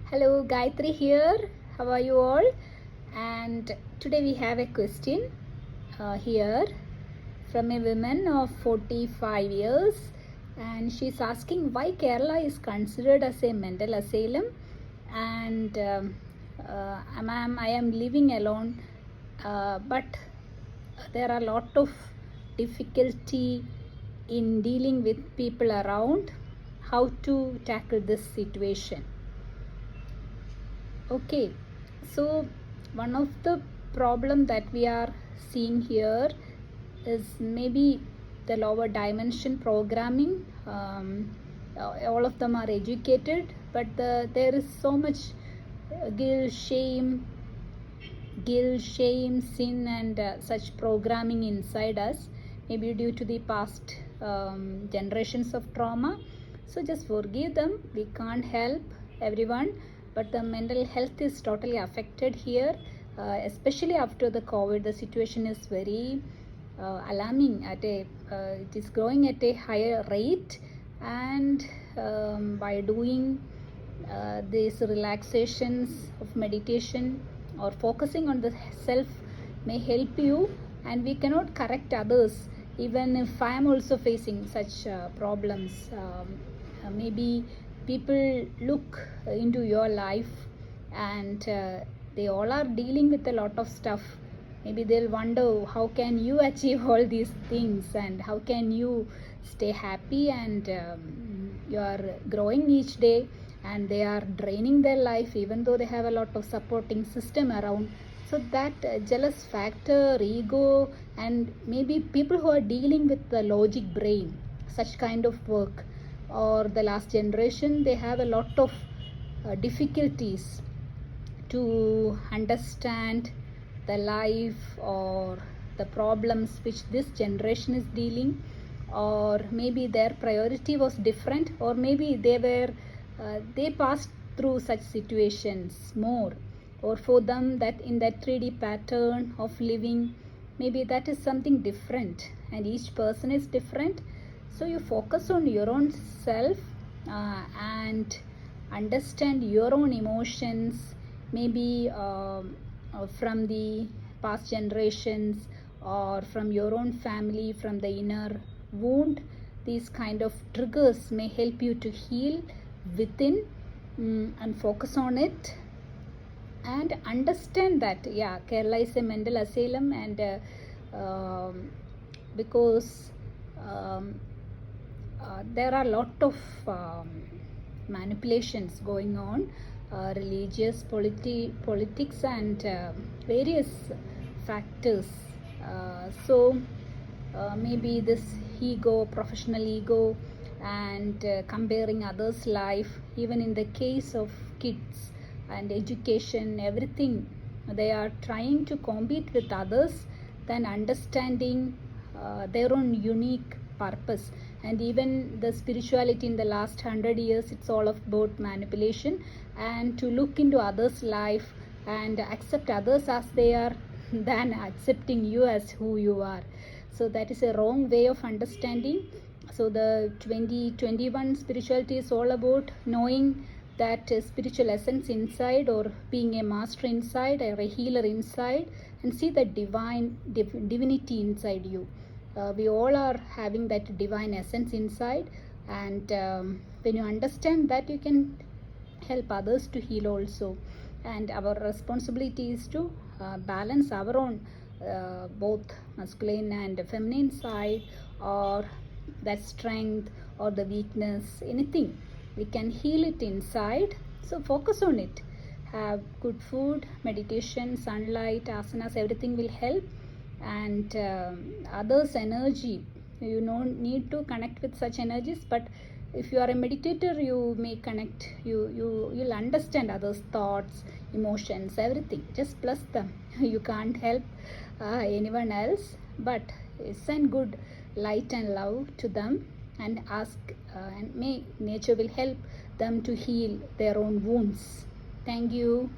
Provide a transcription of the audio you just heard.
Hello, Gayatri here. How are you all? And today we have a question here from a woman of 45 years, and she's asking why Kerala is considered as a mental asylum. And ma'am, I am living alone, but there are a lot of difficulty in dealing with people around. How to tackle this situation? Okay, so one of the problem that we are seeing here is maybe the lower dimension programming. All of them are educated, but there is so much guilt, shame, sin, and such programming inside us, maybe due to the past generations of trauma. So just forgive them. We can't help everyone, but the mental health is totally affected here, especially after the COVID. The situation is very alarming. It is growing at a higher rate, and by doing these relaxations of meditation or focusing on the self may help you, and we cannot correct others. Even if I am also facing such problems, maybe people look into your life, and they all are dealing with a lot of stuff. Maybe they'll wonder how can you achieve all these things, and how can you stay happy, and you are growing each day, and they are draining their life even though they have a lot of supporting system around. So that jealous factor, ego, and maybe people who are dealing with the logic brain, such kind of work, or the last generation, they have a lot of difficulties to understand the life or the problems which this generation is dealing, or maybe their priority was different, or maybe they passed through such situations more, or for them that in that 3D pattern of living, maybe that is something different, and each person is different. So you focus on your own self, and understand your own emotions, maybe from the past generations, or from your own family, from the inner wound. These kind of triggers may help you to heal within, and focus on it, and understand that Kerala is a mental asylum, and because there are a lot of manipulations going on, religious, politics, and various factors. Maybe this professional ego, and comparing others' life, even in the case of kids and education, everything, they are trying to compete with others than understanding their own unique purpose. And even the spirituality in the last 100 years, it's all about manipulation, and to look into others' life and accept others as they are than accepting you as who you are. So that is a wrong way of understanding. So the 2021 spirituality is all about knowing that spiritual essence inside, or being a master inside, or a healer inside, and see the divinity inside you. We all are having that divine essence inside, and when you understand that, you can help others to heal also. And our responsibility is to balance our own both masculine and feminine side, or that strength or the weakness, anything, we can heal it inside. So focus on it. Have good food, meditation, sunlight, asanas, everything will help. And others' energy, you don't need to connect with such energies, but if you are a meditator, you may connect, you'll understand others' thoughts, emotions, everything. Just plus them. You can't help anyone else, but send good light and love to them, and ask, and may nature will help them to heal their own wounds. Thank you.